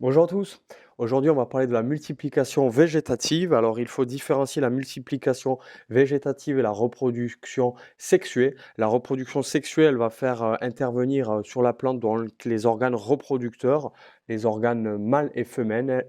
Bonjour à tous. Aujourd'hui, on va parler de la multiplication végétative. Alors, il faut différencier la multiplication végétative et la reproduction sexuée. La reproduction sexuée, elle va faire intervenir sur la plante donc les organes reproducteurs, les organes mâles et femelles,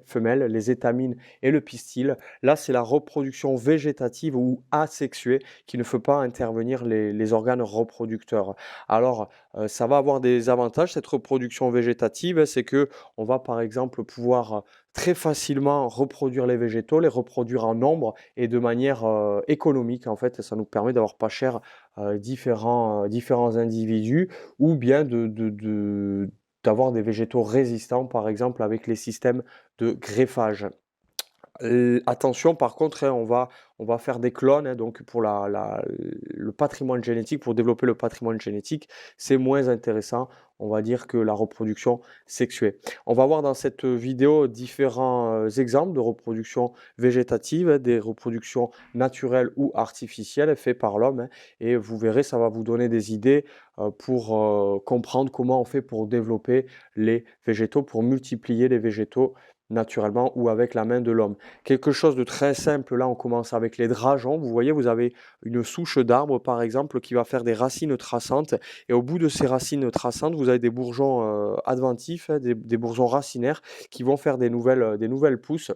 les étamines et le pistil. Là, c'est la reproduction végétative ou asexuée qui ne fait pas intervenir les organes reproducteurs. Alors, ça va avoir des avantages, cette reproduction végétative, c'est que on va par exemple pouvoir très facilement reproduire les végétaux, les reproduire en nombre et de manière économique. En fait, ça nous permet d'avoir pas cher différents individus ou bien d'avoir des végétaux résistants, par exemple avec les systèmes de greffage. Attention, par contre, hein, on va faire des clones, hein, donc pour le patrimoine génétique, pour développer le patrimoine génétique, c'est moins intéressant, on va dire, que la reproduction sexuée. On va voir dans cette vidéo différents exemples de reproduction végétative, hein, des reproductions naturelles ou artificielles faites par l'homme, hein, et vous verrez, ça va vous donner des idées pour comprendre comment on fait pour développer les végétaux, pour multiplier les végétaux naturellement ou avec la main de l'homme. Quelque chose de très simple, là on commence avec les drageons. Vous voyez, vous avez une souche d'arbre par exemple qui va faire des racines traçantes et au bout de ces racines traçantes, vous avez des bourgeons adventifs, hein, des bourgeons racinaires qui vont faire des nouvelles pousses.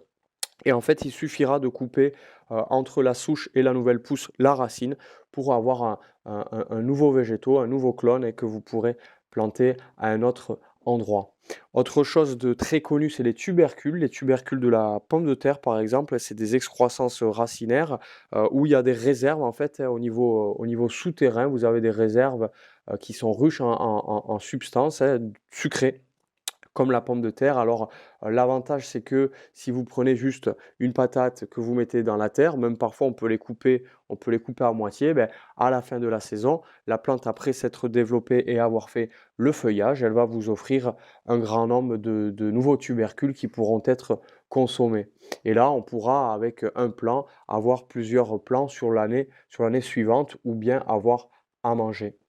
Et en fait, il suffira de couper entre la souche et la nouvelle pousse la racine pour avoir un nouveau végétaux, un nouveau clone et que vous pourrez planter à un autre endroit. Autre chose de très connu, c'est les tubercules. Les tubercules de la pomme de terre, par exemple, c'est des excroissances racinaires où il y a des réserves, en fait, hein, au niveau souterrain. Vous avez des réserves qui sont riches en substances hein, sucrées comme la pomme de terre. Alors, l'avantage, c'est que si vous prenez juste une patate que vous mettez dans la terre, même parfois on peut les couper à moitié, ben, à la fin de la saison, la plante, après s'être développée et avoir fait le feuillage, elle va vous offrir un grand nombre de nouveaux tubercules qui pourront être consommés. Et là, on pourra, avec un plant, avoir plusieurs plants sur l'année suivante ou bien avoir à manger.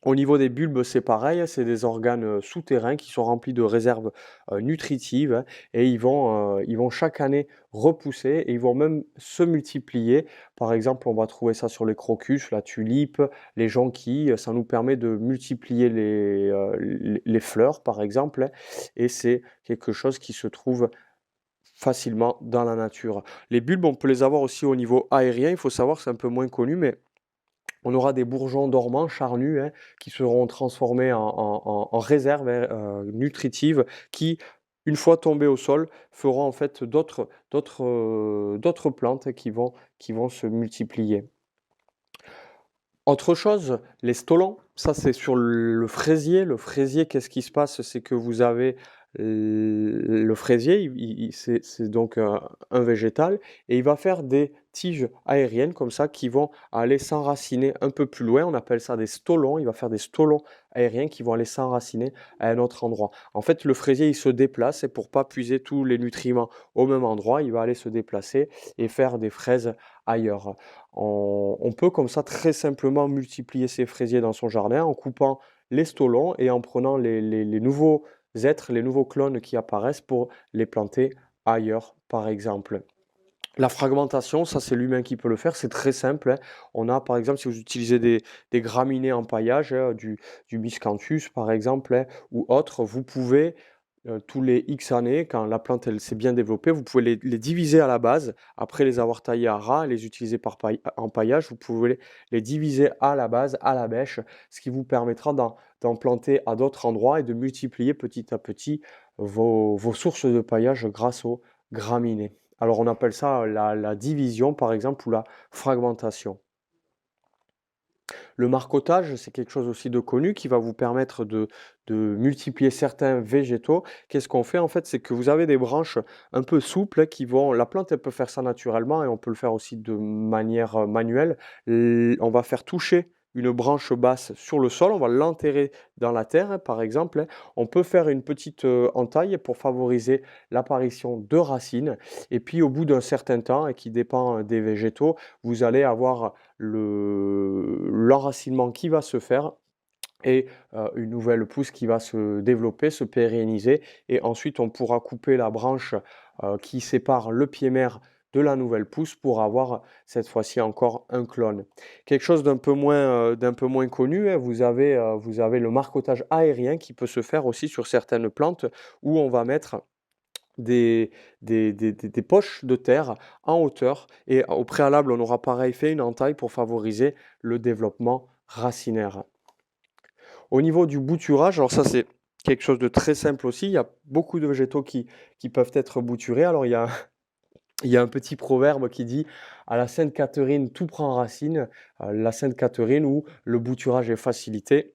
Au niveau des bulbes, c'est pareil, c'est des organes souterrains qui sont remplis de réserves nutritives hein, et ils vont chaque année repousser et ils vont même se multiplier. Par exemple, on va trouver ça sur les crocus, la tulipe, les jonquilles. Ça nous permet de multiplier les fleurs, par exemple, hein, et c'est quelque chose qui se trouve facilement dans la nature. Les bulbes, on peut les avoir aussi au niveau aérien. Il faut savoir, c'est un peu moins connu, mais on aura des bourgeons dormants charnus hein, qui seront transformés en réserves hein, nutritives qui, une fois tombés au sol, feront en fait d'autres plantes qui vont se multiplier. Autre chose, les stolons, ça c'est sur le fraisier. Le fraisier, qu'est-ce qui se passe? C'est que vous avez le fraisier, c'est donc un végétal, et il va faire des tiges aériennes comme ça qui vont aller s'enraciner un peu plus loin. On appelle ça des stolons. Il va faire des stolons aériens qui vont aller s'enraciner à un autre endroit. En fait, le fraisier, il se déplace et pour pas puiser tous les nutriments au même endroit, il va aller se déplacer et faire des fraises ailleurs. On peut comme ça très simplement multiplier ses fraisiers dans son jardin en coupant les stolons et en prenant les nouveaux êtres, les nouveaux clones qui apparaissent pour les planter ailleurs, par exemple. La fragmentation, ça c'est l'humain qui peut le faire, c'est très simple, hein. On a par exemple, si vous utilisez des graminées en paillage, hein, du miscanthus par exemple, hein, ou autre, vous pouvez tous les X années, quand la plante elle s'est bien développée, vous pouvez les diviser à la base, après les avoir taillés à ras, les utiliser en paillage, vous pouvez les diviser à la base, à la bêche, ce qui vous permettra d'en planter à d'autres endroits et de multiplier petit à petit vos sources de paillage grâce aux graminées. Alors on appelle ça la division par exemple ou la fragmentation. Le marcottage, c'est quelque chose aussi de connu qui va vous permettre de multiplier certains végétaux. Qu'est-ce qu'on fait en fait? C'est que vous avez des branches un peu souples qui vont. La plante, elle peut faire ça naturellement et on peut le faire aussi de manière manuelle. On va faire toucher une branche basse sur le sol, on va l'enterrer dans la terre, hein, par exemple, hein. On peut faire une petite entaille pour favoriser l'apparition de racines. Et puis au bout d'un certain temps, et qui dépend des végétaux, vous allez avoir l'enracinement qui va se faire et une nouvelle pousse qui va se développer, se pérenniser et ensuite on pourra couper la branche, qui sépare le pied mère de la nouvelle pousse pour avoir cette fois-ci encore un clone. Quelque chose d'un peu moins connu, hein, vous avez le marcottage aérien qui peut se faire aussi sur certaines plantes où on va mettre des des poches de terre en hauteur et au préalable, on aura pareil fait une entaille pour favoriser le développement racinaire. Au niveau du bouturage, alors ça c'est quelque chose de très simple aussi, il y a beaucoup de végétaux qui peuvent être bouturés. Alors il y a un petit proverbe qui dit: «À la Sainte Catherine, tout prend racine», la Sainte Catherine où le bouturage est facilité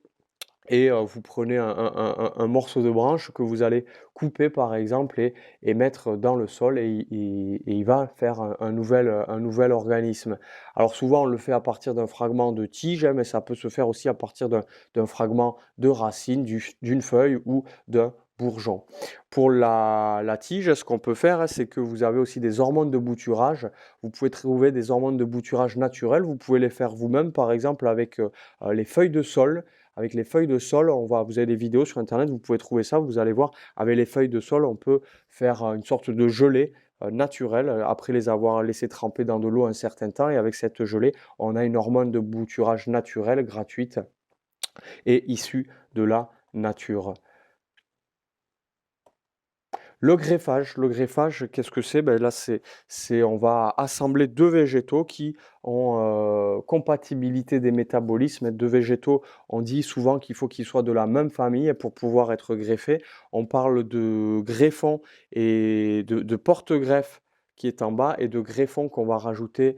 et vous prenez un morceau de branche que vous allez couper par exemple et mettre dans le sol et il va faire un nouvel organisme. Alors souvent on le fait à partir d'un fragment de tige, hein, mais ça peut se faire aussi à partir d'un fragment de racine, d'une feuille ou d'un bourgeon. Pour la tige, ce qu'on peut faire, hein, c'est que vous avez aussi des hormones de bouturage. Vous pouvez trouver des hormones de bouturage naturelles, vous pouvez les faire vous-même par exemple avec, les feuilles de saule. Avec les feuilles de saule, vous avez des vidéos sur internet, vous pouvez trouver ça, vous allez voir, avec les feuilles de saule, on peut faire une sorte de gelée naturelle après les avoir laissées tremper dans de l'eau un certain temps. Et avec cette gelée, on a une hormone de bouturage naturelle, gratuite et issue de la nature. Le greffage, qu'est-ce que c'est? Ben là, on va assembler 2 végétaux qui ont, compatibilité des métabolismes. 2 végétaux, on dit souvent qu'il faut qu'ils soient de la même famille pour pouvoir être greffés. On parle de greffon et de porte-greffe qui est en bas et de greffon qu'on va rajouter,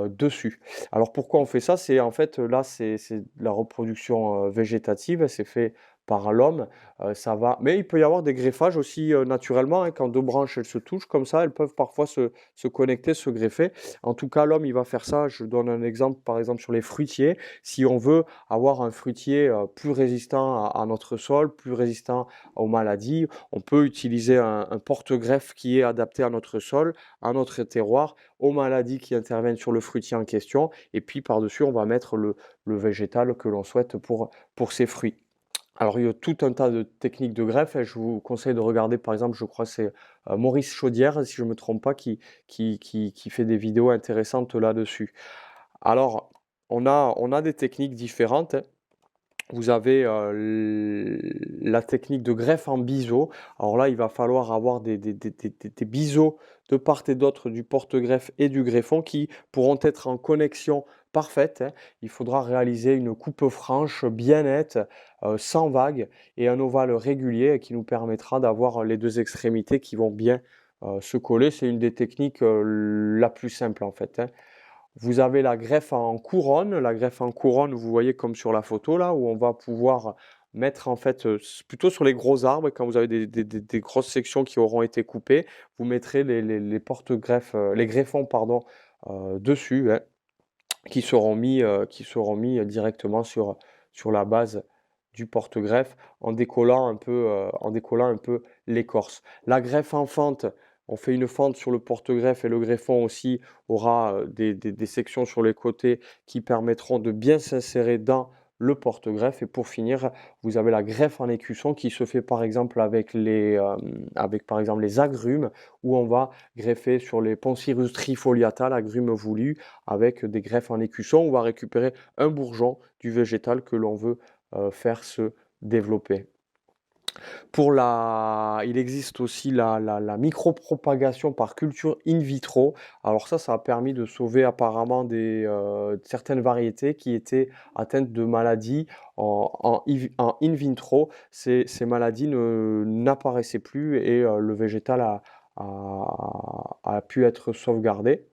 dessus. Alors pourquoi on fait ça? C'est en fait, là, c'est de la reproduction, végétative, c'est fait par l'homme. Ça va mais il peut y avoir des greffages aussi, naturellement, hein, quand 2 branches, elles se touchent comme ça, elles peuvent parfois se connecter, se greffer. En tout cas, l'homme, il va faire ça. Je donne un exemple, par exemple, sur les fruitiers. Si on veut avoir un fruitier, plus résistant à notre sol, plus résistant aux maladies, on peut utiliser un porte-greffe qui est adapté à notre sol, à notre terroir, aux maladies qui interviennent sur le fruitier en question et puis par-dessus, on va mettre le végétal que l'on souhaite pour ces fruits. Alors, il y a tout un tas de techniques de greffe et je vous conseille de regarder, par exemple, je crois que c'est, Maurice Chaudière, si je ne me trompe pas, qui fait des vidéos intéressantes là-dessus. Alors, on a des techniques différentes, hein. Vous avez, la technique de greffe en biseau. Alors là, il va falloir avoir des biseaux de part et d'autre du porte-greffe et du greffon qui pourront être en connexion parfaite, hein. Il faudra réaliser une coupe franche bien nette, sans vague et un ovale régulier qui nous permettra d'avoir les 2 extrémités qui vont bien, se coller. C'est une des techniques, la plus simple en fait, hein. Vous avez la greffe en couronne. La greffe en couronne, vous voyez comme sur la photo là, où on va pouvoir mettre en fait, plutôt sur les gros arbres, quand vous avez des grosses sections qui auront été coupées, vous mettrez les porte-greffes, les greffons pardon, dessus, hein, qui seront mis, directement sur la base du porte-greffe en décollant un peu l'écorce. La greffe en fente, on fait une fente sur le porte-greffe et le greffon aussi aura, des sections sur les côtés qui permettront de bien s'insérer dans le porte-greffe et pour finir, vous avez la greffe en écusson qui se fait par exemple avec par exemple les agrumes où on va greffer sur les Poncirus trifoliata, l'agrume voulu, avec des greffes en écusson. On va récupérer un bourgeon du végétal que l'on veut faire se développer. Il existe aussi la micropropagation par culture in vitro. Alors ça a permis de sauver apparemment certaines variétés qui étaient atteintes de maladies en in vitro. Ces maladies n'apparaissaient plus et le végétal a pu être sauvegardé.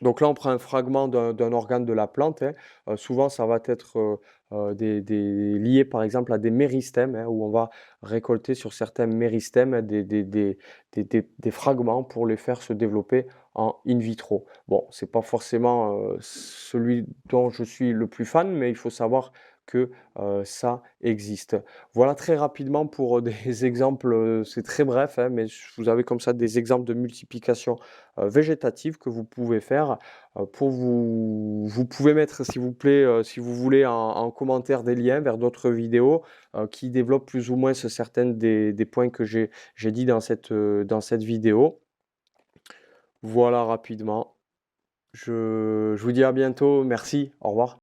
Donc là, on prend un fragment d'un organe de la plante, hein. Souvent, ça va être, lié, par exemple, à des méristèmes, hein, où on va récolter sur certains méristèmes des fragments pour les faire se développer en in vitro. Bon, c'est pas forcément, celui dont je suis le plus fan, mais il faut savoir que ça existe. Voilà très rapidement pour des exemples, c'est très bref, hein, mais vous avez comme ça des exemples de multiplication végétative que vous pouvez faire. Vous pouvez mettre, s'il vous plaît, si vous voulez, en commentaire des liens vers d'autres vidéos qui développent plus ou moins certaines des points que j'ai dit dans cette vidéo. Voilà rapidement. Je vous dis à bientôt. Merci. Au revoir.